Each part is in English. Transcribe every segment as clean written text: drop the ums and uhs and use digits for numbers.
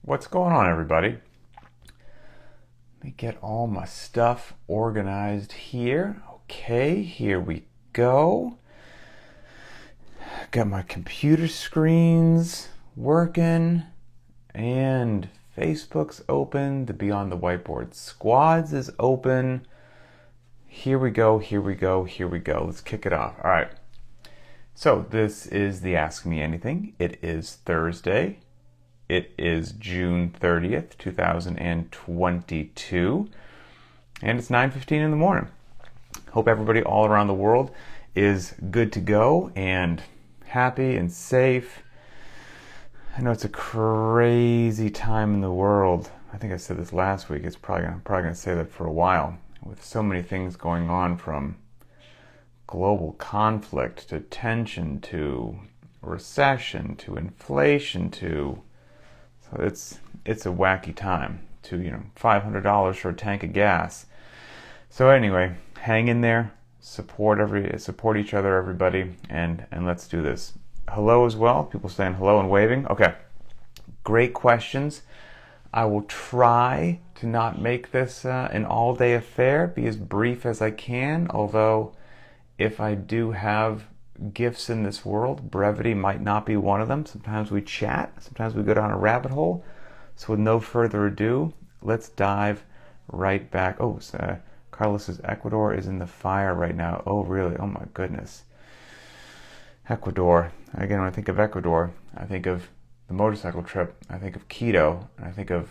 What's going on, everybody? Let me get all my stuff organized here. Okay, here we go. Got my computer screens working, and Facebook's open. The Beyond the Whiteboard Squads is open. Here we go, here we go, here we go. Let's kick it off. All right. So this is the Ask Me Anything. It is Thursday. It is June 30th, 2022, and it's 9:15 in the morning. Hope everybody all around the world is good to go and happy and safe. I know it's a crazy time in the world. I think I said this last week. I'm probably going to say that for a while. With so many things going on, from global conflict to tension to recession to inflation to... So it's a wacky time to, $500 for a tank of gas. So anyway, hang in there, support each other, everybody, and let's do this. Hello as well. People saying hello and waving. Okay. Great questions. I will try to not make this an all-day affair, be as brief as I can, although if I do have gifts in this world, brevity might not be one of them. Sometimes we chat, sometimes we go down a rabbit hole. So with no further ado, let's dive right back. Carlos says Ecuador is in the fire right now. Oh, really? Oh my goodness. Ecuador. Again, when I think of Ecuador, I think of the motorcycle trip, I think of Quito, and I think of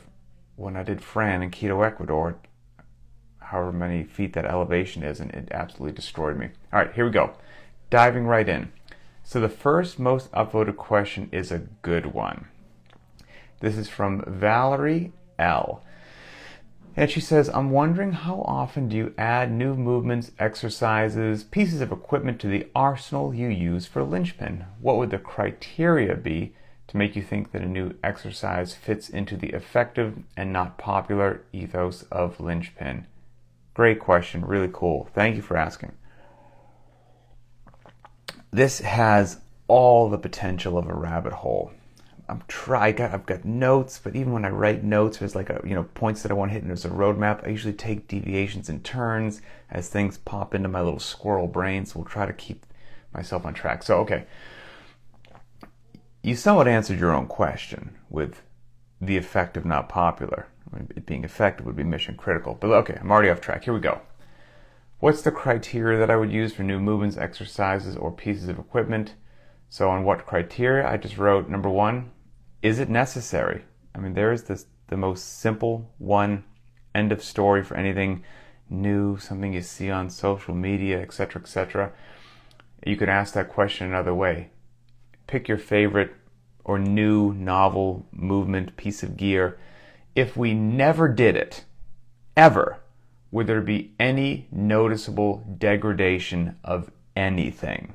when I did Fran in Quito, Ecuador, however many feet that elevation is, and it absolutely destroyed me. All right, here we go. Diving right in. So the first most upvoted question is a good one. This is from Valerie L. And she says, I'm wondering, how often do you add new movements, exercises, pieces of equipment to the arsenal you use for Linchpin? What would the criteria be to make you think that a new exercise fits into the effective and not popular ethos of Linchpin? Great question. Really cool. Thank you for asking. This has all the potential of a rabbit hole. I've got notes, but even when I write notes, there's points that I want to hit, and there's a roadmap. I usually take deviations and turns as things pop into my little squirrel brain, so we'll try to keep myself on track. So, okay. You somewhat answered your own question with the effective, not popular. It being effective would be mission critical. But okay, I'm already off track. Here we go. What's the criteria that I would use for new movements, exercises, or pieces of equipment? So on what criteria? I just wrote, number one, is it necessary? I mean, there is the most simple one, end of story for anything new, something you see on social media, etc., etc. You could ask that question another way. Pick your favorite or new, novel movement, piece of gear. If we never did it, ever, would there be any noticeable degradation of anything?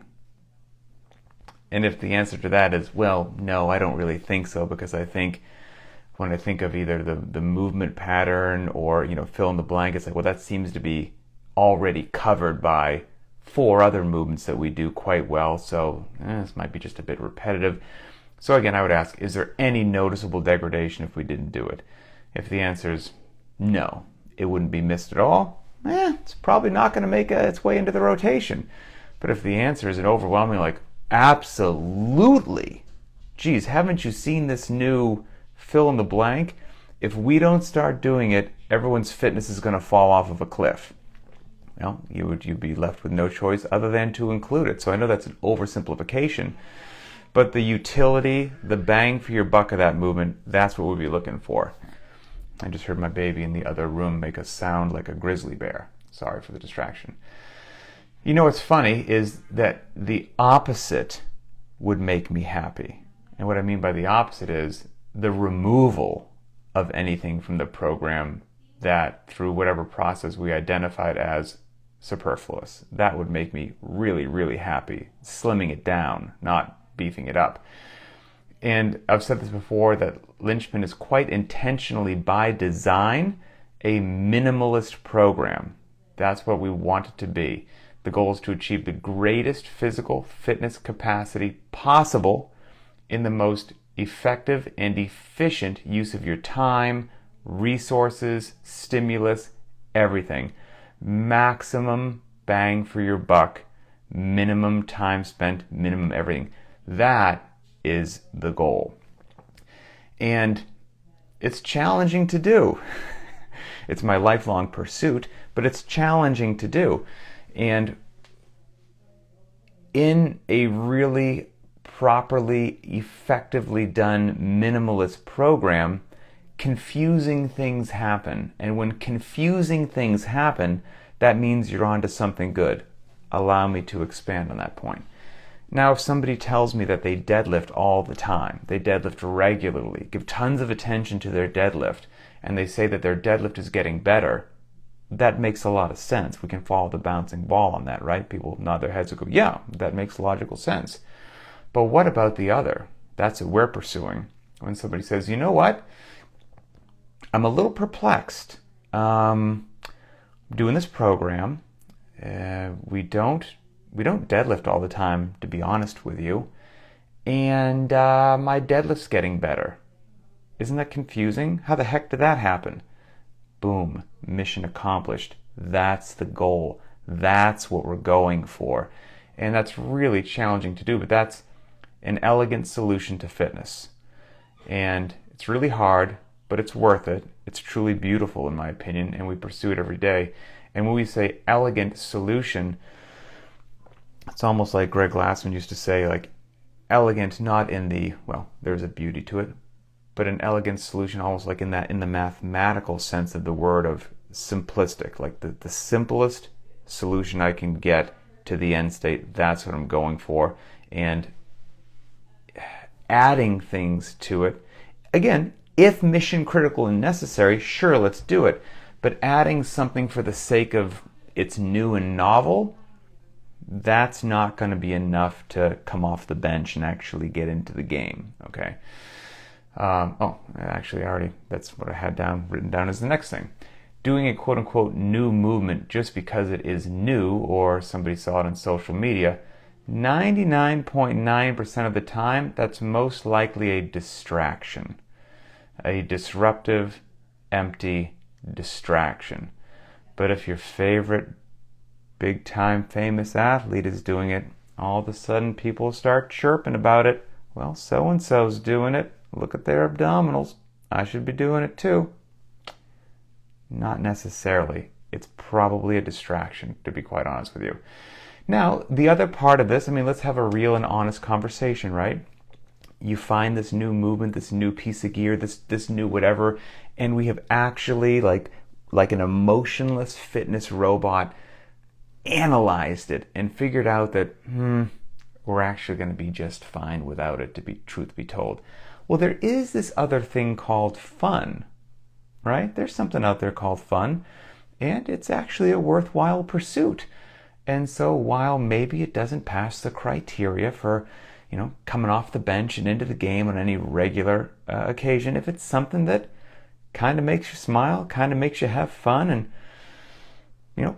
And if the answer to that is, well, no, I don't really think so, because I think when I think of either the movement pattern or, fill in the blank, it's like, well, that seems to be already covered by 4 other movements that we do quite well, so this might be just a bit repetitive. So again, I would ask, is there any noticeable degradation if we didn't do it? If the answer is no, it wouldn't be missed at all, it's probably not going to make its way into the rotation. But if the answer is an overwhelming, like, absolutely, geez, haven't you seen this new fill in the blank? If we don't start doing it, everyone's fitness is going to fall off of a cliff. Well, you'd be left with no choice other than to include it. So I know that's an oversimplification, but the utility, the bang for your buck of that movement, that's what we'd be looking for. I just heard my baby in the other room make a sound like a grizzly bear. Sorry for the distraction. What's funny is that the opposite would make me happy. And what I mean by the opposite is the removal of anything from the program that, through whatever process we identified as superfluous. That would make me really, really happy. Slimming it down, not beefing it up. And I've said this before, that Linchpin is quite intentionally, by design, a minimalist program. That's what we want it to be. The goal is to achieve the greatest physical fitness capacity possible in the most effective and efficient use of your time, resources, stimulus, everything. Maximum bang for your buck, minimum time spent, minimum everything. That is the goal. And it's challenging to do. It's my lifelong pursuit, but it's challenging to do. And in a really properly, effectively done minimalist program, confusing things happen. And when confusing things happen, that means you're onto something good. Allow me to expand on that point. Now, if somebody tells me that they deadlift all the time, they deadlift regularly, give tons of attention to their deadlift, and they say that their deadlift is getting better, that makes a lot of sense. We can follow the bouncing ball on that, right? People nod their heads and go, yeah, that makes logical sense. But what about the other? That's what we're pursuing. When somebody says, you know what? I'm a little perplexed. Doing this program, we don't deadlift all the time, to be honest with you. And my deadlift's getting better. Isn't that confusing? How the heck did that happen? Boom, mission accomplished. That's the goal. That's what we're going for. And that's really challenging to do, but that's an elegant solution to fitness. And it's really hard, but it's worth it. It's truly beautiful, in my opinion, and we pursue it every day. And when we say elegant solution, it's almost like Greg Glassman used to say, like, elegant, not in the, well, there's a beauty to it, but an elegant solution almost like in the mathematical sense of the word of simplistic, like the simplest solution I can get to the end state, that's what I'm going for. And adding things to it, again, if mission critical and necessary, sure, let's do it. But adding something for the sake of it's new and novel, that's not going to be enough to come off the bench and actually get into the game, okay? That's what I had written down as the next thing. Doing a quote-unquote new movement just because it is new, or somebody saw it on social media, 99.9% of the time, that's most likely a distraction. A disruptive, empty distraction. But if your favorite big-time famous athlete is doing it, all of a sudden people start chirping about it. Well, so-and-so's doing it. Look at their abdominals. I should be doing it too. Not necessarily. It's probably a distraction, to be quite honest with you. Now, the other part of this, let's have a real and honest conversation, right? You find this new movement, this new piece of gear, this new whatever, and we have actually, like an emotionless fitness robot, analyzed it and figured out that, we're actually going to be just fine without it, truth be told. Well, there is this other thing called fun, right? There's something out there called fun, and it's actually a worthwhile pursuit. And so while maybe it doesn't pass the criteria for, coming off the bench and into the game on any regular occasion, if it's something that kind of makes you smile, kind of makes you have fun, and,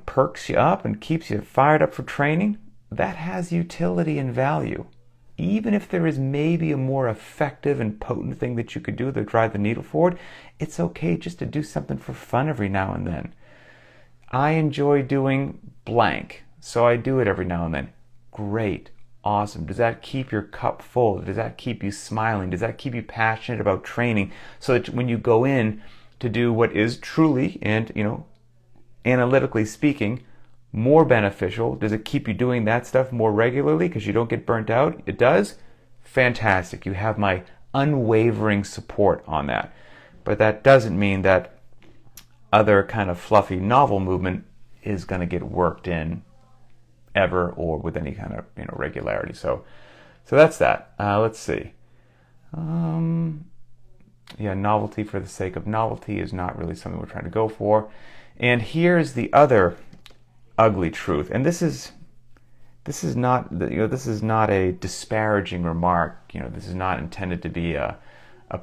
perks you up and keeps you fired up for training, that has utility and value. Even if there is maybe a more effective and potent thing that you could do to drive the needle forward, it's okay just to do something for fun every now and then. I enjoy doing blank, so I do it every now and then. Great, awesome. Does that keep your cup full? Does that keep you smiling? Does that keep you passionate about training so that when you go in to do what is truly and, analytically speaking, more beneficial? Does it keep you doing that stuff more regularly because you don't get burnt out? It does? Fantastic. You have my unwavering support on that. But that doesn't mean that other kind of fluffy novel movement is going to get worked in ever or with any kind of regularity. So that's that. Let's see. Novelty for the sake of novelty is not really something we're trying to go for. And here's the other ugly truth, and this is not a disparaging remark. This is not intended to be a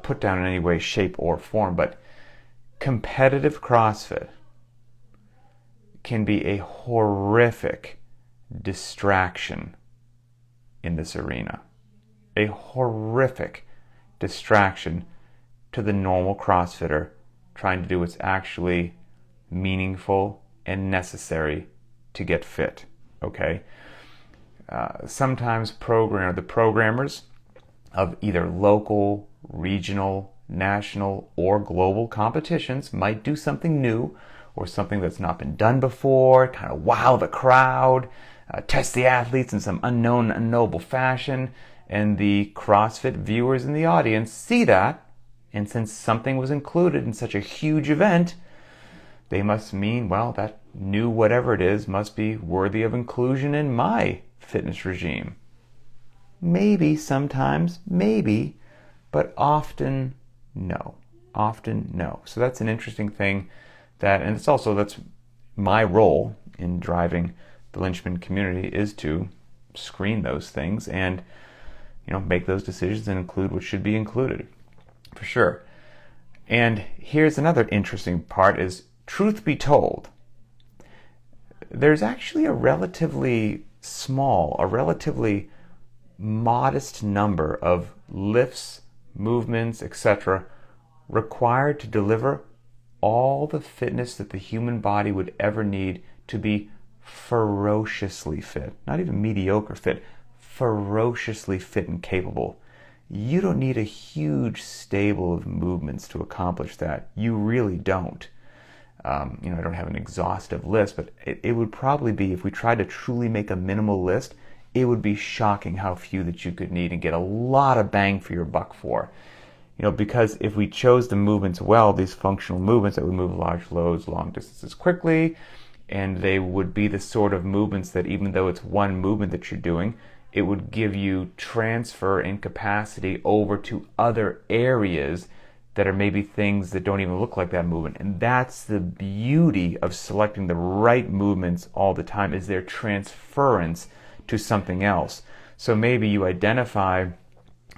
put down in any way, shape, or form. But competitive CrossFit can be a horrific distraction in this arena. A horrific distraction to the normal CrossFitter trying to do what's actually meaningful and necessary to get fit, okay? Sometimes the programmers of either local, regional, national, or global competitions might do something new or something that's not been done before, kind of wow the crowd, test the athletes in some unknown, unknowable fashion, and the CrossFit viewers in the audience see that, and since something was included in such a huge event, they must mean, well, that new whatever it is must be worthy of inclusion in my fitness regime. Maybe sometimes, maybe, but often no. Often no. So that's an interesting thing and that's my role in driving the Linchpin community is to screen those things and, make those decisions and include what should be included, for sure. And here's another interesting part is, truth be told, there's actually a relatively modest number of lifts, movements, etc. required to deliver all the fitness that the human body would ever need to be ferociously fit. Not even mediocre fit, ferociously fit and capable. You don't need a huge stable of movements to accomplish that. You really don't. I don't have an exhaustive list, but it would probably be, if we tried to truly make a minimal list, it would be shocking how few that you could need and get a lot of bang for your buck for. Because if we chose the movements well, these functional movements that would move large loads, long distances quickly, and they would be the sort of movements that, even though it's one movement that you're doing, it would give you transfer and capacity over to other areas that are maybe things that don't even look like that movement. And that's the beauty of selecting the right movements all the time, is their transference to something else. So maybe you identify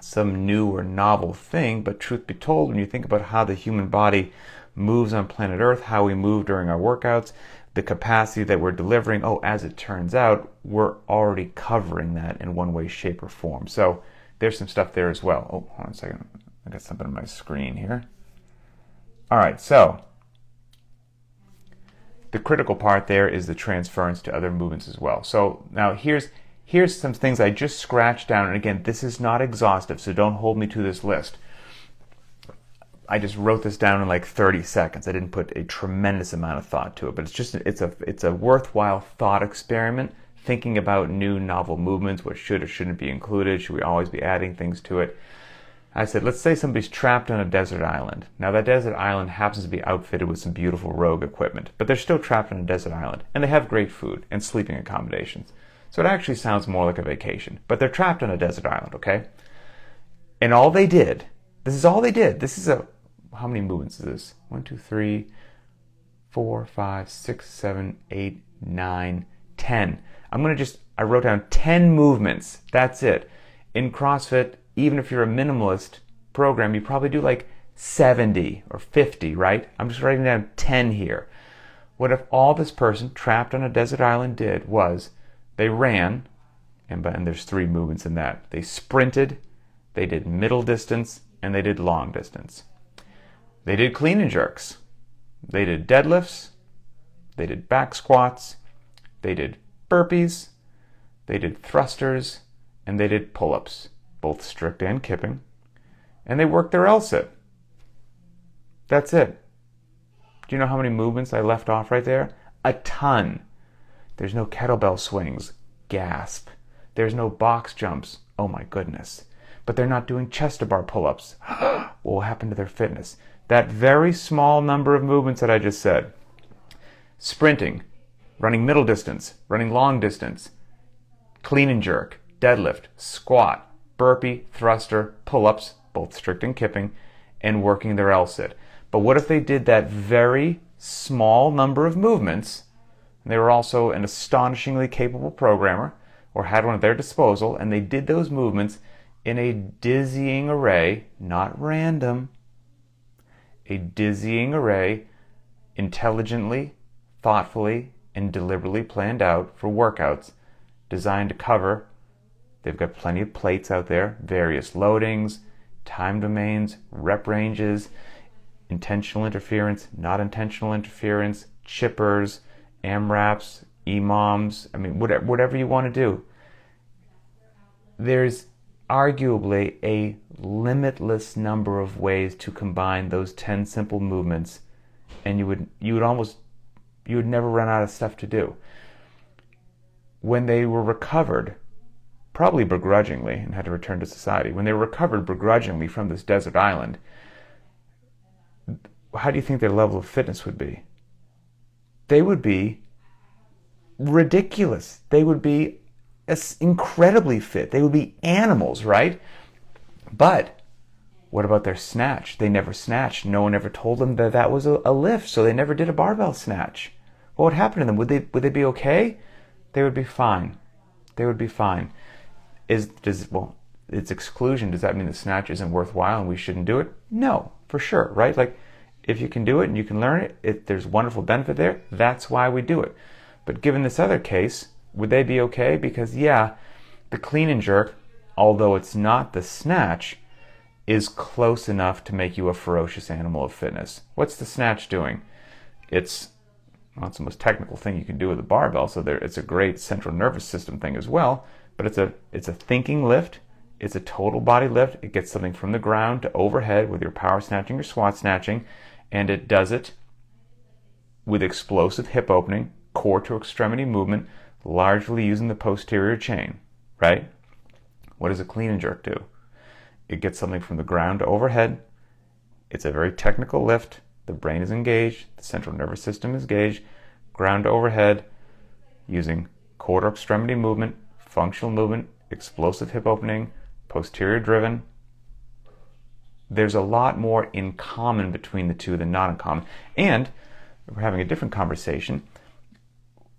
some new or novel thing, but truth be told, when you think about how the human body moves on planet Earth, how we move during our workouts, the capacity that we're delivering, as it turns out, we're already covering that in one way, shape, or form. So there's some stuff there as well. Hold on a second. I got something on my screen here. All right, so the critical part there is the transference to other movements as well. So now here's some things I just scratched down. And again, this is not exhaustive, so don't hold me to this list. I just wrote this down in like 30 seconds. I didn't put a tremendous amount of thought to it, but it's a worthwhile thought experiment, thinking about new novel movements, what should or shouldn't be included. Should we always be adding things to it? I said, let's say somebody's trapped on a desert island. Now that desert island happens to be outfitted with some beautiful rogue equipment, but they're still trapped on a desert island, and they have great food and sleeping accommodations. So it actually sounds more like a vacation, but they're trapped on a desert island, okay? And this is all they did. How many movements is this? 1, 2, 3, 4, 5, 6, 7, 8, 9, 10. I wrote down 10 movements. That's it. In CrossFit, even if you're a minimalist program, you probably do like 70 or 50, right? I'm just writing down 10 here. What if all this person trapped on a desert island did was they ran, and there's 3 movements in that. They sprinted, they did middle distance, and they did long distance. They did clean and jerks. They did deadlifts. They did back squats. They did burpees. They did thrusters. And they did pull-ups, both strict and kipping. And they worked their L-sit. That's it. Do you know how many movements I left off right there? A ton. There's no kettlebell swings. Gasp. There's no box jumps. Oh my goodness. But they're not doing chest-to-bar pull-ups. What will happen to their fitness? That very small number of movements that I just said. Sprinting, running middle distance, running long distance, clean and jerk, deadlift, squat, burpee, thruster, pull-ups, both strict and kipping, and working their L-sit. But what if they did that very small number of movements, and they were also an astonishingly capable programmer, or had one at their disposal, and they did those movements in a dizzying array, not random, a dizzying array, intelligently, thoughtfully, and deliberately planned out for workouts designed to cover. They've got plenty of plates out there, various loadings, time domains, rep ranges, intentional interference, not intentional interference, chippers, AMRAPs, EMOMs, I mean, whatever you want to do. There's arguably a limitless number of ways to combine those 10 simple movements, and you would never run out of stuff to do. When they were recovered, probably begrudgingly, and had to return to society, when they were recovered begrudgingly from this desert island, how do you think their level of fitness would be? They would be ridiculous. They would be incredibly fit. They would be animals, right? But what about their snatch? They never snatched. No one ever told them that that was a lift, so they never did a barbell snatch. What would happen to them? Would they be okay? They would be fine. They would be fine. It's exclusion. Does that mean the snatch isn't worthwhile and we shouldn't do it? No, for sure, right? Like, if you can do it and you can learn it, there's wonderful benefit there. That's why we do it. But given this other case, would they be okay? Because yeah, the clean and jerk, although it's not the snatch, is close enough to make you a ferocious animal of fitness. What's the snatch doing? It's the most technical thing you can do with a barbell, so it's a great central nervous system thing as well, but it's a thinking lift. It's a total body lift. It gets something from the ground to overhead with your power snatching or squat snatching, and it does it with explosive hip opening, core to extremity movement, largely using the posterior chain, right? What does a clean and jerk do? It gets something from the ground to overhead. It's a very technical lift. The brain is engaged. The central nervous system is engaged. Ground to overhead, using core to extremity movement, functional movement, explosive hip opening, posterior driven. There's a lot more in common between the two than not in common. And we're having a different conversation.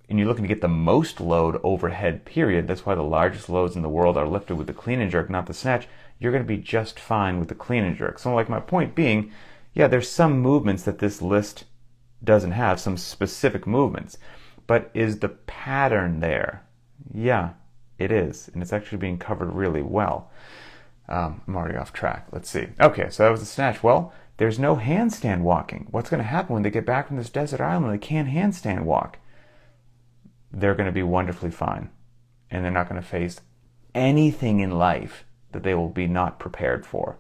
And you're looking to get the most load overhead, period. That's why the largest loads in the world are lifted with the clean and jerk, not the snatch. You're going to be just fine with the clean and jerk. So like my point being, yeah, there's some movements that this list doesn't have, some specific movements. But is the pattern there? Yeah, it is. And it's actually being covered really well. I'm already off track. Let's see. Okay, so that was the snatch. Well, there's no handstand walking. What's going to happen when they get back from this desert island and they can't handstand walk? They're going to be wonderfully fine. And they're not going to face anything in life that they will be not prepared for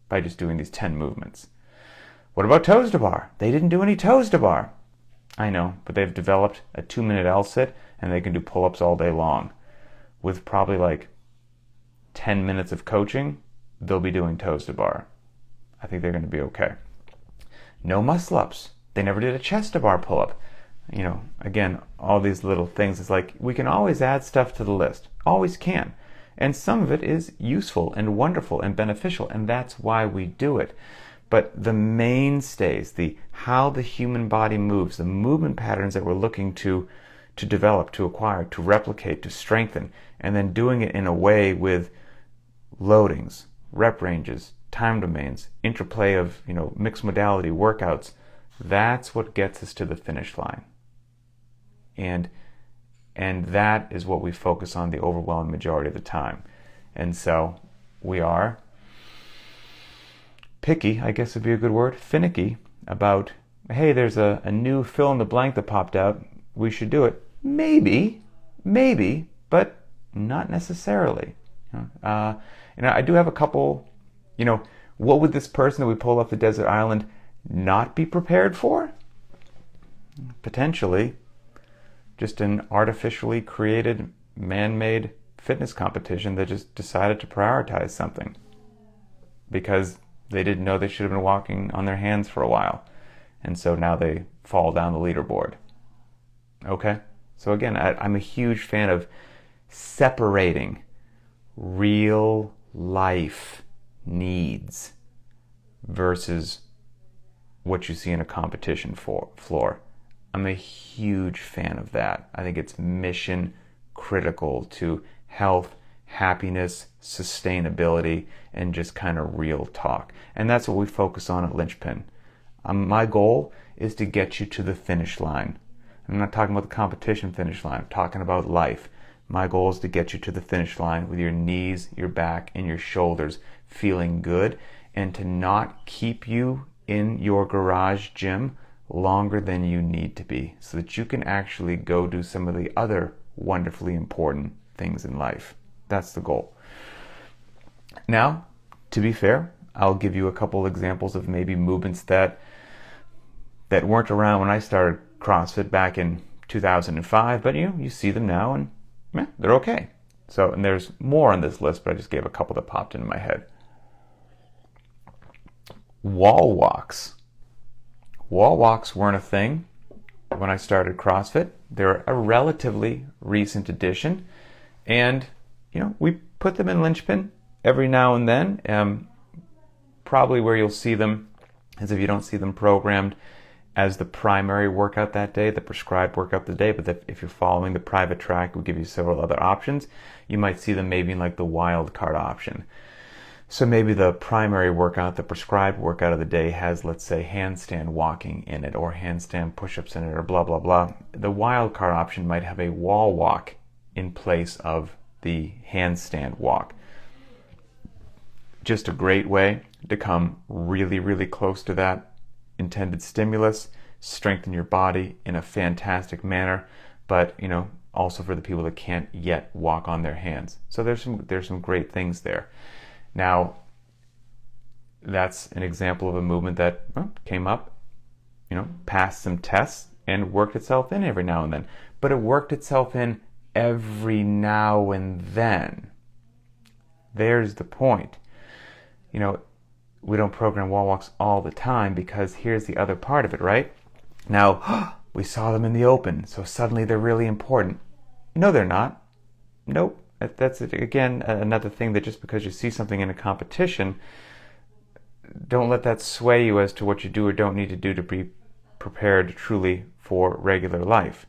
by just doing these 10 movements. What about toes to bar? They didn't do any toes to bar. I know, but they've developed a 2-minute L-sit and they can do pull-ups all day long. With probably like 10 minutes of coaching, they'll be doing toes to bar. I think they're going to be okay. No muscle-ups. They never did a chest to bar pull-up. You know, again, all these little things. It's like we can always add stuff to the list. Always can. And some of it is useful and wonderful and beneficial, and that's why we do it. But the mainstays, how the human body moves, the movement patterns that we're looking to develop, to acquire, to replicate, to strengthen, and then doing it in a way with loadings, rep ranges, time domains, interplay of, mixed modality workouts, that's what gets us to the finish line. And that is what we focus on the overwhelming majority of the time. And so we are picky, I guess would be a good word, finicky about, hey, there's a new fill in the blank that popped out, we should do it. Maybe, but not necessarily. I do have a couple, what would this person that we pulled off the desert island not be prepared for? Potentially just an artificially created, man-made fitness competition that just decided to prioritize something because they didn't know they should have been walking on their hands for a while. And so now they fall down the leaderboard. Okay? So again, I'm a huge fan of separating real life needs versus what you see in a competition floor. I'm a huge fan of that. I think it's mission critical to health, happiness, sustainability, and just kind of real talk. And that's what we focus on at Linchpin. My goal is to get you to the finish line. I'm not talking about the competition finish line. I'm talking about life. My goal is to get you to the finish line with your knees, your back, and your shoulders feeling good, and to not keep you in your garage gym longer than you need to be, so that you can actually go do some of the other wonderfully important things in life. That's the goal. Now, to be fair, I'll give you a couple examples of maybe movements that weren't around when I started CrossFit back in 2005, but you see them now, and they're okay. So, and there's more on this list, but I just gave a couple that popped into my head. Wall walks. Wall walks weren't a thing when I started CrossFit. They're a relatively recent addition, and we put them in Linchpin every now and then. Probably where you'll see them is if you don't see them programmed as the primary workout that day, the prescribed workout of the day, but if you're following the private track, we'll give you several other options. You might see them maybe in like the wild card option. So maybe the primary workout, the prescribed workout of the day has, let's say, handstand walking in it, or handstand push-ups in it, or blah, blah, blah. The wild card option might have a wall walk in place of the handstand walk. Just a great way to come really, really close to that intended stimulus, strengthen your body in a fantastic manner, but also for the people that can't yet walk on their hands. So there's some great things there. Now, that's an example of a movement that came up, passed some tests and worked itself in every now and then. But it worked itself in every now and then. There's the point. We don't program wall walks all the time, because here's the other part of it, right? Now, we saw them in the open, so suddenly they're really important. No, they're not. Nope. That's, again, another thing that just because you see something in a competition, don't let that sway you as to what you do or don't need to do to be prepared truly for regular life.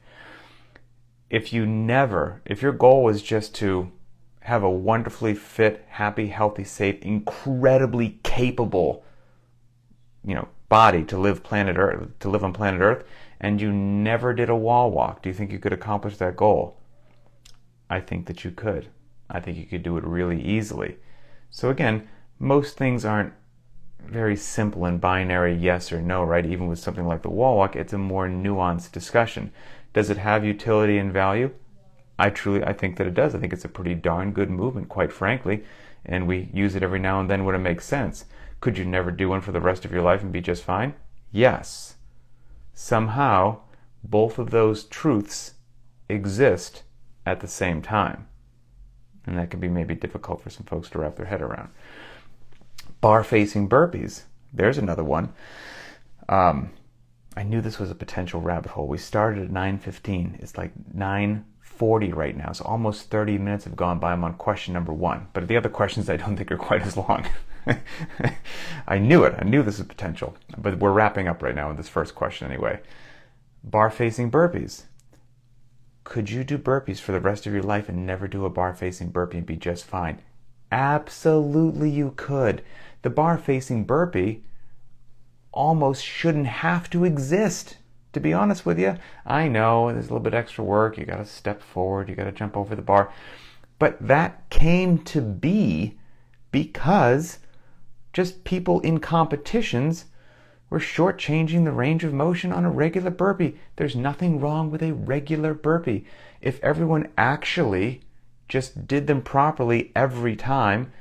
If your goal is just to have a wonderfully fit, happy, healthy, safe, incredibly capable, body to live on planet Earth, and you never did a wall walk, do you think you could accomplish that goal? I think that you could. I think you could do it really easily. So again, most things aren't very simple and binary yes or no, right? Even with something like the wall walk, it's a more nuanced discussion. Does it have utility and value? I think that it does. I think it's a pretty darn good movement, quite frankly, and we use it every now and then when it makes sense. Could you never do one for the rest of your life and be just fine? Yes. Somehow, both of those truths exist at the same time, and that can be maybe difficult for some folks to wrap their head around. Bar facing burpees. There's another one. I knew this was a potential rabbit hole. We started at 9:15. It's like 9:40 right now, so almost 30 minutes have gone by. I'm on question number 1, but the other questions I don't think are quite as long. I knew it. I knew this was potential, but we're wrapping up right now with this first question anyway. Bar facing burpees. Could you do burpees for the rest of your life and never do a bar facing burpee and be just fine? Absolutely you could. The bar facing burpee almost shouldn't have to exist, to be honest with you. I know there's a little bit extra work. You got to step forward. You got to jump over the bar. But that came to be because just people in competitions were shortchanging the range of motion on a regular burpee. There's nothing wrong with a regular burpee. If everyone actually just did them properly every time,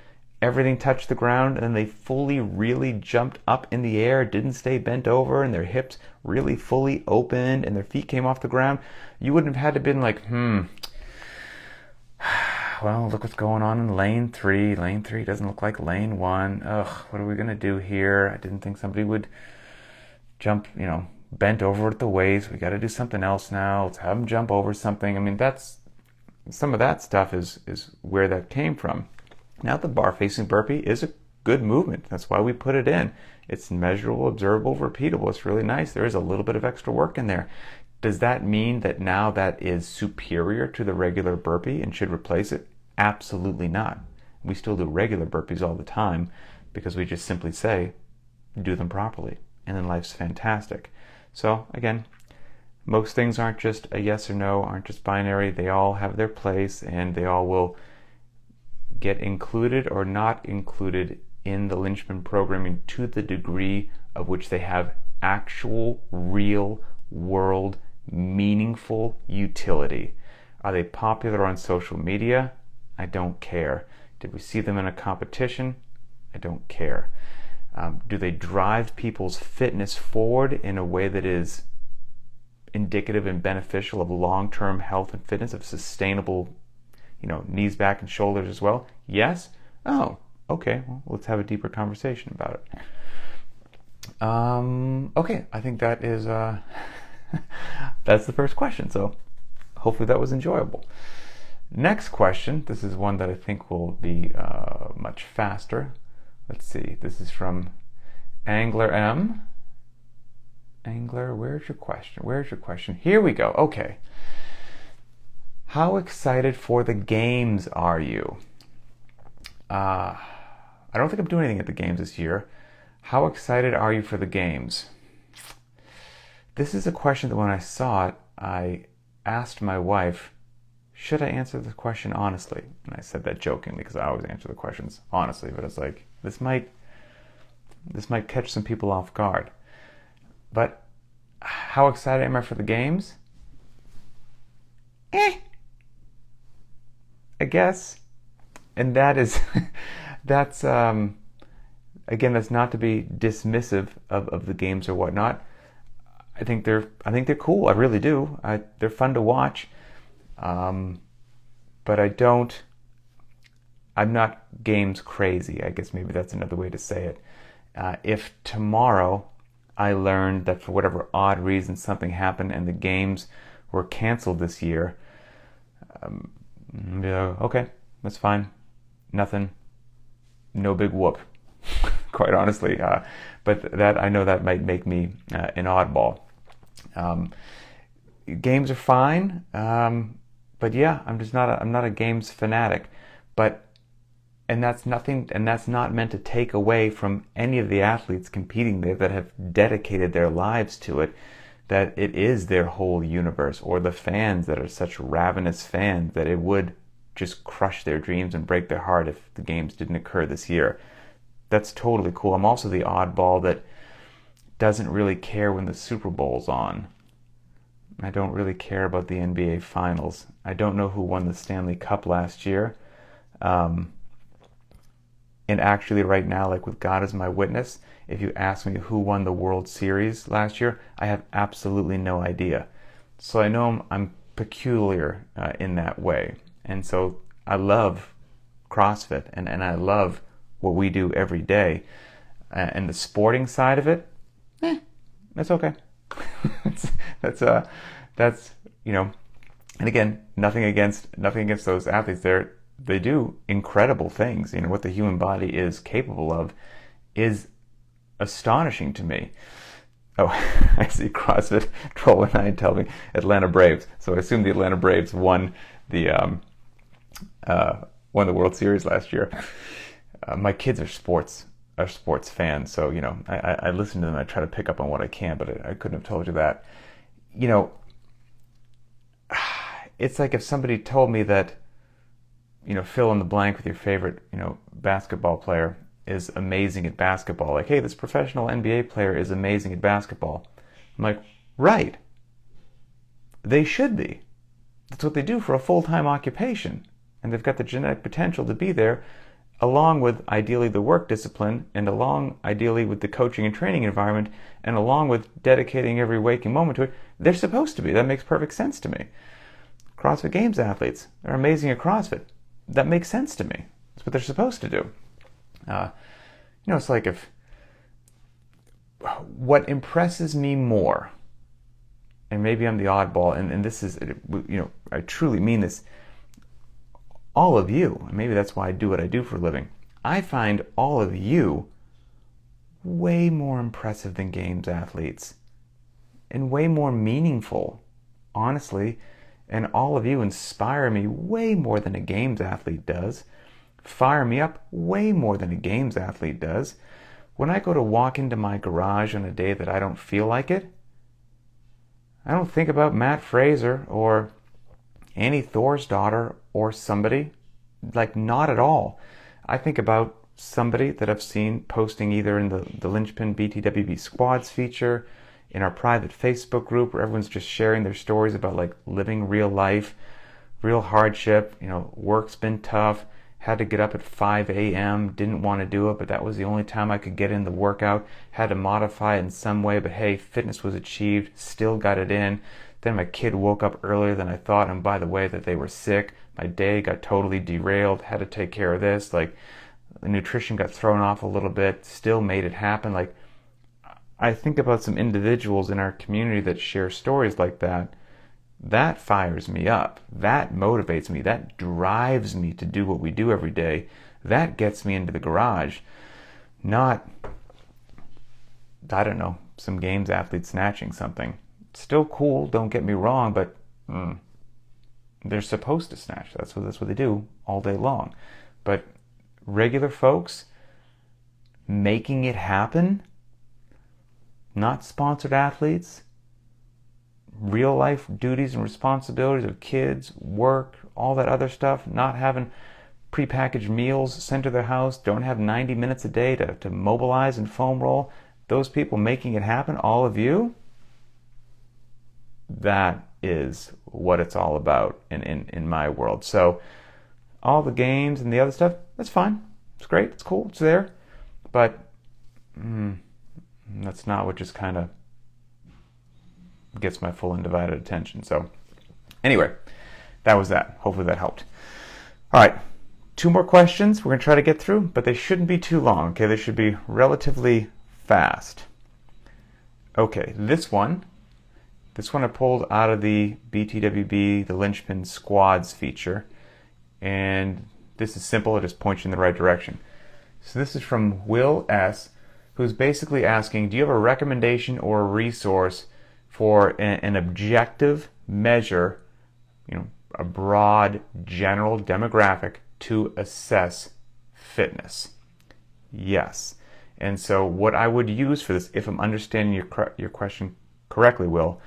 everything touched the ground, and then they fully really jumped up in the air, didn't stay bent over, and their hips really fully opened, and their feet came off the ground, you wouldn't have had to been like, well, look what's going on in lane 3. Lane 3 doesn't look like lane 1. Ugh, what are we going to do here? I didn't think somebody would jump, bent over at the waist. We got to do something else now. Let's have them jump over something. I mean, some of that stuff is where that came from. Now the bar facing burpee is a good movement. That's why we put it in. It's measurable, observable, repeatable. It's really nice. There is a little bit of extra work in there. Does that mean that now that is superior to the regular burpee and should replace it? Absolutely not. We still do regular burpees all the time because we just simply say, do them properly. And then life's fantastic. So again, Most things aren't just a yes or no, aren't just binary. They all have their place, and they all will get included or not included in the Linchpin programming to the degree of which they have actual, real world, meaningful utility. Are they popular on social media? I don't care. Did we see them in a competition? I don't care. Do they drive people's fitness forward in a way that is indicative and beneficial of long-term health and fitness, of sustainable, knees, back, and shoulders as well? Yes? Oh, okay. Well, let's have a deeper conversation about it. Okay, I think that is that's the first question. So hopefully that was enjoyable. Next question. This is one that I think will be much faster. Let's see. This is from Angler M. Angler, where's your question? Where's your question? Here we go. Okay. How excited for the games are you? I don't think I'm doing anything at the games this year. How excited are you for the games? This is a question that when I saw it, I asked my wife, should I answer this question honestly? And I said that jokingly because I always answer the questions honestly, but it's like, this might catch some people off guard. But how excited am I for the games? I guess. And that is, that's, again, that's not to be dismissive of the games or whatnot. I think they're cool. I really do. They're fun to watch. But I'm not games crazy. I guess maybe that's another way to say it. If tomorrow I learned that for whatever odd reason something happened and the games were canceled this year, okay, that's fine. Nothing. No big whoop, quite honestly. But that, I know that might make me an oddball. Games are fine. But yeah, I'm not a games fanatic. And that's not meant to take away from any of the athletes competing there that have dedicated their lives to it, that it is their whole universe, or the fans that are such ravenous fans that it would just crush their dreams and break their heart if the games didn't occur this year. That's totally cool. I'm also the oddball that doesn't really care when the Super Bowl's on. I don't really care about the NBA Finals. I don't know who won the Stanley Cup last year. And actually right now, like with God as my witness, if you ask me who won the World Series last year, I have absolutely no idea. So I know I'm peculiar in that way. And so I love CrossFit and I love what we do every day. And the sporting side of it, that's okay. that's and again, nothing against those athletes. They do incredible things. What the human body is capable of is astonishing to me. Oh, I see CrossFit Troll 9 tell me Atlanta Braves. So I assume the Atlanta Braves won the World Series last year. My kids are sports fans, so I listen to them. I try to pick up on what I can, but I couldn't have told you that. It's like if somebody told me that fill in the blank with your favorite basketball player is amazing at basketball. Like, hey, this professional NBA player is amazing at basketball. I'm like, right. They should be. That's what they do for a full-time occupation, and they've got the genetic potential to be there, along with ideally the work discipline, and ideally with the coaching and training environment, and along with dedicating every waking moment to it. They're supposed to be. That makes perfect sense to me. CrossFit Games athletes, they're amazing at CrossFit. That makes sense to me. That's what they're supposed to do. It's like what impresses me more, and maybe I'm the oddball, and this is, I truly mean this, all of you, and maybe that's why I do what I do for a living, I find all of you way more impressive than games athletes, and way more meaningful, honestly, and all of you inspire me way more than a games athlete does, fire me up way more than a games athlete does. When I go to walk into my garage on a day that I don't feel like it, I don't think about Matt Fraser or Annie Thorisdottir or somebody, like, not at all. I think about somebody that I've seen posting either in the Linchpin BTWB Squads feature, in our private Facebook group where everyone's just sharing their stories about like living real life, real hardship, work's been tough, had to get up at 5 a.m., didn't want to do it, but that was the only time I could get in the workout, had to modify it in some way, but hey, fitness was achieved, still got it in. Then my kid woke up earlier than I thought, and by the way, that they were sick. My day got totally derailed, had to take care of this, like the nutrition got thrown off a little bit, still made it happen. Like, I think about some individuals in our community that share stories like that. That fires me up. That motivates me. That drives me to do what we do every day. That gets me into the garage. Not, I don't know, some games athlete snatching something. Still cool, don't get me wrong, but they're supposed to snatch. That's what they do all day long. But regular folks making it happen, not sponsored athletes, real life duties and responsibilities of kids, work, all that other stuff, not having prepackaged meals sent to their house, don't have 90 minutes a day to mobilize and foam roll. Those people making it happen, all of you, that is what it's all about in my world. So all the games and the other stuff, that's fine. It's great. It's cool. It's there. But that's not what just kind of gets my full undivided attention. So anyway, that was that. Hopefully that helped. All right, 2 more questions we're going to try to get through, but they shouldn't be too long, okay? They should be relatively fast. Okay, this one I pulled out of the BTWB, the Linchpin Squads feature, and this is simple. It just points you in the right direction. So this is from Will S., who's basically asking, do you have a recommendation or a resource for an objective measure, a broad general demographic to assess fitness? Yes. And so what I would use for this, if I'm understanding your question correctly, Will,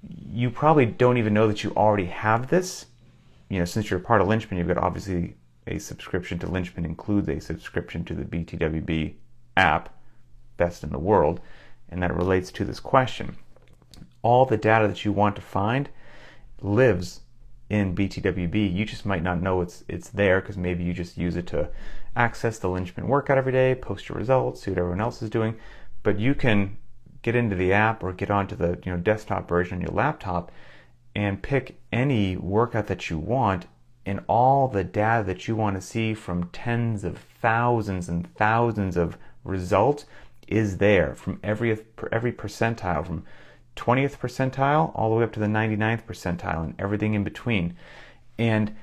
you probably don't even know that you already have this. Since you're a part of Linchpin, you've got obviously a subscription to Linchpin includes a subscription to the BTWB app, best in the world, and that relates to this question. All the data that you want to find lives in BTWB. You just might not know it's there because maybe you just use it to access the Linchpin workout every day, post your results, see what everyone else is doing. But you can get into the app or get onto the desktop version on your laptop and pick any workout that you want, and all the data that you want to see from tens of thousands and thousands of results is there from every percentile, from 20th percentile all the way up to the 99th percentile and everything in between. And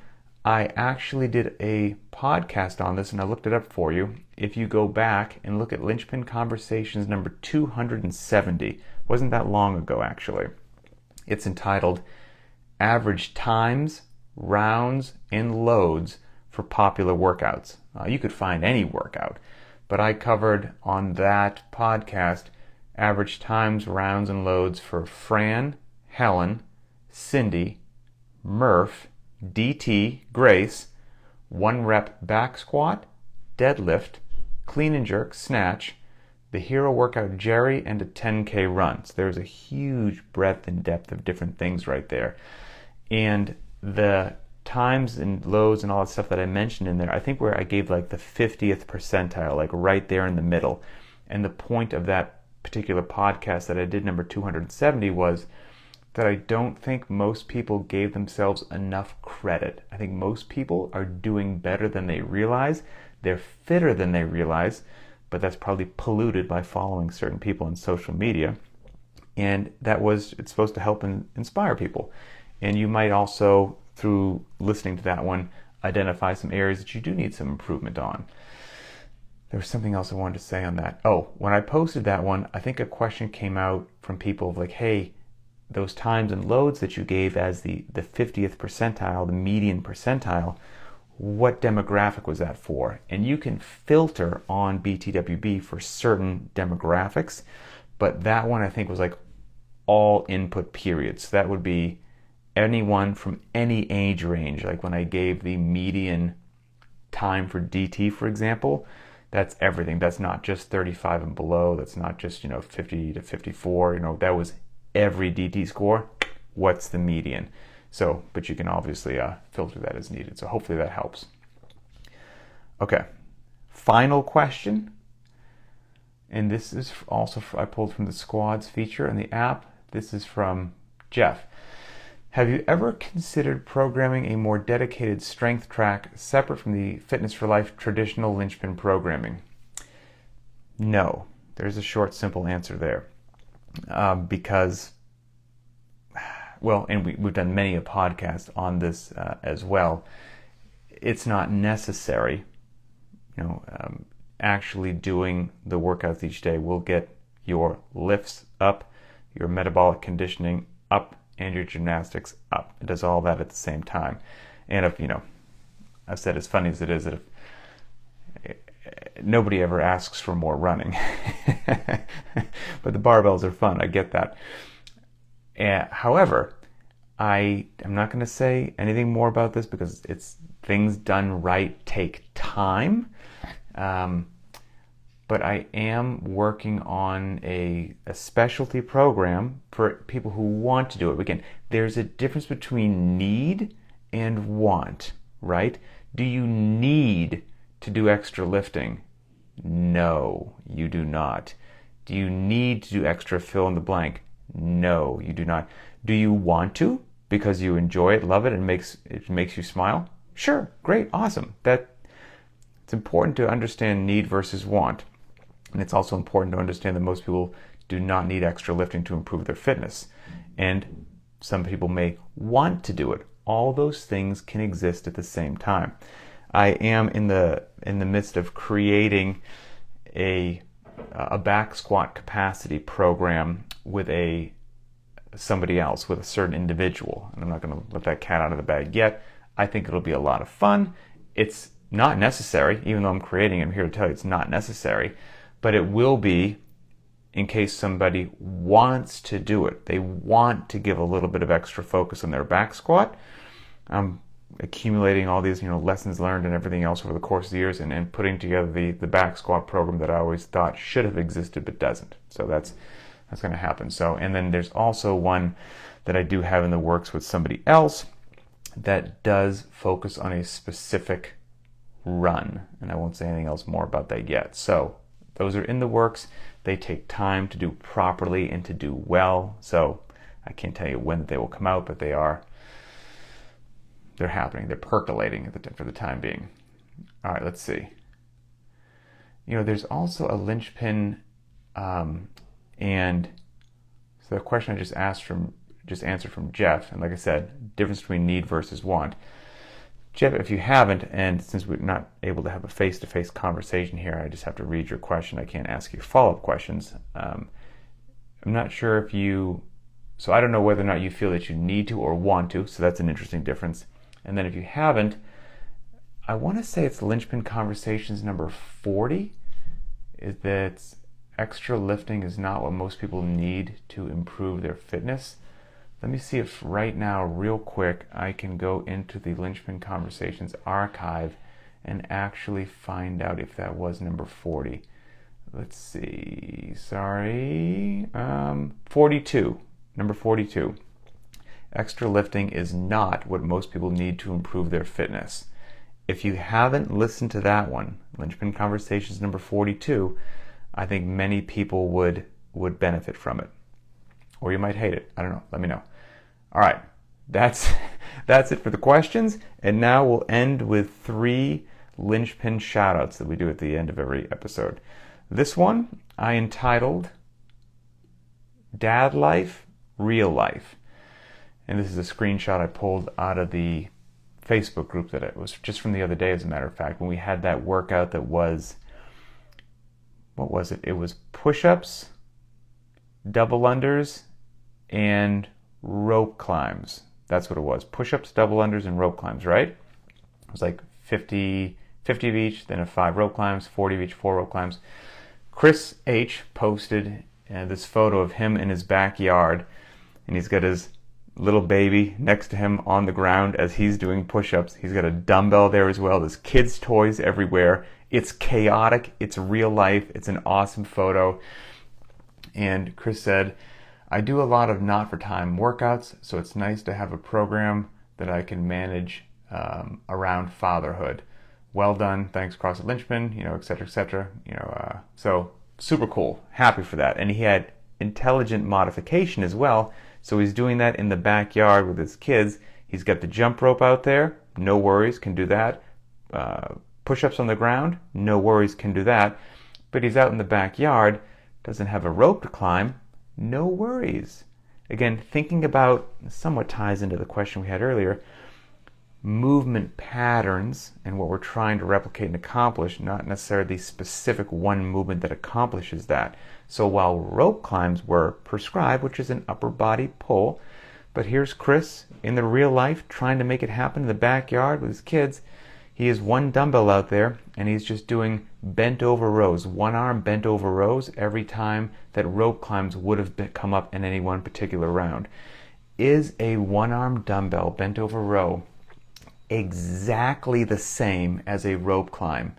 I actually did a podcast on this and I looked it up for you. If you go back and look at Linchpin Conversations number 270, wasn't that long ago actually. It's entitled Average Times, Rounds, and Loads for Popular Workouts. You could find any workout, but I covered on that podcast average times, rounds, and loads for Fran, Helen, Cindy, Murph, DT, Grace, 1 rep back squat, deadlift, clean and jerk, snatch, the hero workout Jerry, and a 10K run. So there's a huge breadth and depth of different things right there. And the times and loads and all that stuff that I mentioned in there, I think where I gave like the 50th percentile, like right there in the middle. And the point of that particular podcast that I did, number 270, was that I don't think most people gave themselves enough credit. I think most people are doing better than they realize. They're fitter than they realize, but that's probably polluted by following certain people on social media. And it's supposed to help and inspire people. And you might also, through listening to that one, identify some areas that you do need some improvement on. There was something else I wanted to say on that. Oh, when I posted that one, I think a question came out from people of like, hey, those times and loads that you gave as the 50th percentile, the median percentile, what demographic was that for? And you can filter on BTWB for certain demographics, but that one I think was like all input periods. So that would be anyone from any age range. Like when I gave the median time for DT, for example, that's everything. That's not just 35 and below. That's not just, 50 to 54. That was every DT score. What's the median? So, but you can obviously filter that as needed. So hopefully that helps. Okay, final question. And this is also, I pulled from the squads feature in the app. This is from Jeff. Have you ever considered programming a more dedicated strength track separate from the Fitness for Life traditional Linchpin programming? No. There's a short, simple answer there. Because, well, and we've done many a podcast on this as well. It's not necessary. Actually doing the workouts each day will get your lifts up, your metabolic conditioning up, and your gymnastics up. It does all that at the same time. And if, I've said, as funny as it is, that if nobody ever asks for more running, but the barbells are fun. I get that. However, I am not going to say anything more about this because things done right take time. But I am working on a specialty program for people who want to do it. Again, there's a difference between need and want, right? Do you need to do extra lifting? No, you do not. Do you need to do extra fill in the blank? No, you do not. Do you want to because you enjoy it, love it, and it makes you smile? Sure, great, awesome. It's important to understand need versus want. And it's also important to understand that most people do not need extra lifting to improve their fitness. And some people may want to do it. All those things can exist at the same time. I am in the midst of creating a back squat capacity program with somebody else, with a certain individual. And I'm not going to let that cat out of the bag yet. I think it'll be a lot of fun. It's not necessary, even though I'm creating it. I'm here to tell you it's not necessary. But it will be in case somebody wants to do it. They want to give a little bit of extra focus on their back squat. I'm accumulating all these lessons learned and everything else over the course of the years and putting together the back squat program that I always thought should have existed but doesn't. So that's going to happen. So, and then there's also one that I do have in the works with somebody else that does focus on a specific run. And I won't say anything else more about that yet. So those are in the works. They take time to do properly and to do well. So I can't tell you when they will come out, but they're happening. They're percolating for the time being. All right, let's see. There's also a linchpin, and so the question I just answered from Jeff, and like I said, difference between need versus want. Jeff, if you haven't, and since we're not able to have a face-to-face conversation here, I just have to read your question. I can't ask you follow-up questions. I'm not sure so I don't know whether or not you feel that you need to or want to, so that's an interesting difference. And then if you haven't, I want to say it's Linchpin Conversations number 40, is that extra lifting is not what most people need to improve their fitness. Let me see if right now, real quick, I can go into the Linchpin Conversations archive and actually find out if that was number 40. Let's see. Sorry. 42. Number 42. Extra lifting is not what most people need to improve their fitness. If you haven't listened to that one, Linchpin Conversations number 42, I think many people would benefit from it. Or you might hate it. I don't know. Let me know. All right, that's it for the questions. And now we'll end with 3 Linchpin shoutouts that we do at the end of every episode. This one I entitled Dad Life, Real Life. And this is a screenshot I pulled out of the Facebook group that it was just from the other day, as a matter of fact, when we had that workout that was, what was it? It was push-ups, double unders, and rope climbs. That's what it was. Push-ups, double unders, and rope climbs, right? It was like 50 of each, then 5 rope climbs, 40 of each, 4 rope climbs. Chris H. posted and this photo of him in his backyard, and he's got his little baby next to him on the ground as he's doing push-ups. He's got a dumbbell there as well. There's kids' toys everywhere. It's chaotic. It's real life. It's an awesome photo. And Chris said, I do a lot of not-for-time workouts, so it's nice to have a program that I can manage around fatherhood. Well done. Thanks, CrossFit Linchpin, et cetera, et cetera. So super cool. Happy for that. And he had intelligent modification as well. So he's doing that in the backyard with his kids. He's got the jump rope out there. No worries, can do that. Push-ups on the ground. No worries, can do that. But he's out in the backyard, doesn't have a rope to climb. No worries. Again, thinking about, somewhat ties into the question we had earlier, movement patterns and what we're trying to replicate and accomplish, not necessarily the specific one movement that accomplishes that. So while rope climbs were prescribed, which is an upper body pull, but here's Chris in the real life trying to make it happen in the backyard with his kids. He has one dumbbell out there and he's just doing bent over rows, one arm bent over rows every time that rope climbs would have come up in any one particular round. Is a one arm dumbbell bent over row exactly the same as a rope climb?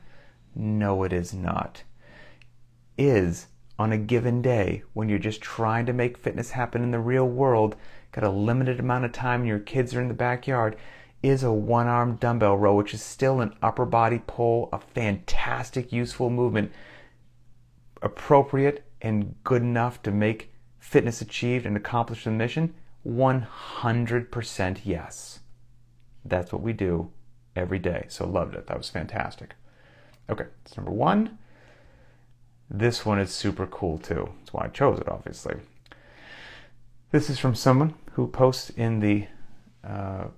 No, it is not. Is, on a given day, when you're just trying to make fitness happen in the real world, got a limited amount of time and your kids are in the backyard, is a one-arm dumbbell row, which is still an upper body pull, a fantastic, useful movement, appropriate and good enough to make fitness achieved and accomplish the mission? 100% yes. That's what we do every day. So loved it. That was fantastic. Okay, that's number one. This one is super cool too. That's why I chose it, obviously. This is from someone who posts in the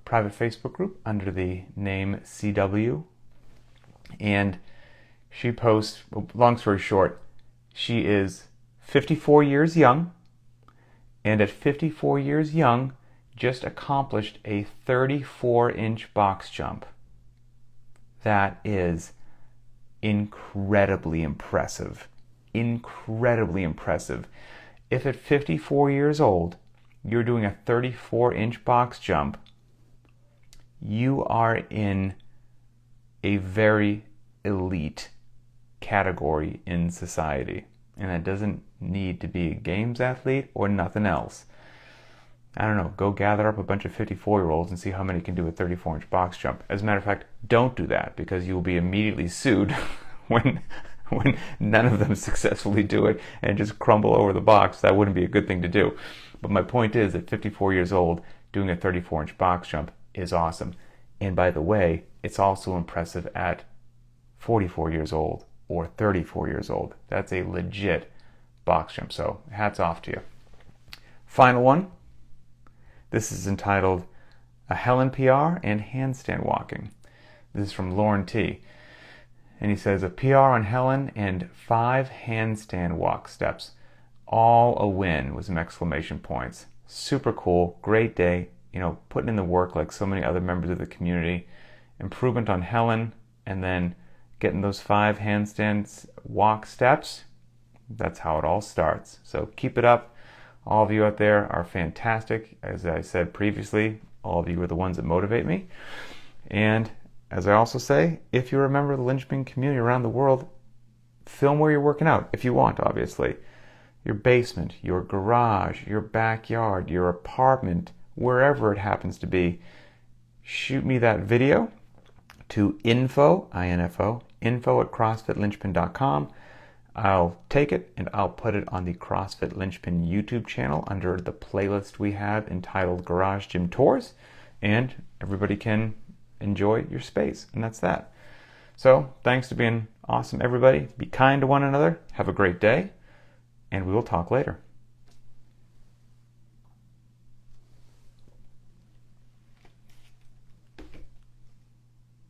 private Facebook group under the name CW. And she posts, long story short, she is 54 years young, and at 54 years young, just accomplished a 34-inch box jump. That is incredibly impressive. Incredibly impressive. If at 54 years old, you're doing a 34-inch box jump, you are in a very elite category in society. And that doesn't need to be a games athlete or nothing else. I don't know, go gather up a bunch of 54-year-olds and see how many can do a 34-inch box jump. As a matter of fact, don't do that, because you will be immediately sued when none of them successfully do it and just crumble over the box. That wouldn't be a good thing to do. But my point is, at 54 years old, doing a 34-inch box jump is awesome. And by the way, it's also impressive at 44 years old or 34 years old. That's a legit box jump. So hats off to you. Final one. This is entitled A Helen PR and Handstand Walking. This is from Lauren T. And he says, a PR on Helen and 5 handstand walk steps. All a win, with some exclamation points. Super cool, great day, putting in the work like so many other members of the community. Improvement on Helen, and then getting those 5 handstand walk steps. That's how it all starts. So keep it up. All of you out there are fantastic. As I said previously, all of you are the ones that motivate me. And as I also say, if you're a member of the Linchpin community around the world, film where you're working out, if you want, obviously. Your basement, your garage, your backyard, your apartment, wherever it happens to be. Shoot me that video to info at CrossFitLinchpin.com. I'll take it and I'll put it on the CrossFit Linchpin YouTube channel under the playlist we have entitled Garage Gym Tours, and everybody can enjoy your space, and that's that. So thanks for being awesome, everybody. Be kind to one another. Have a great day, and we will talk later.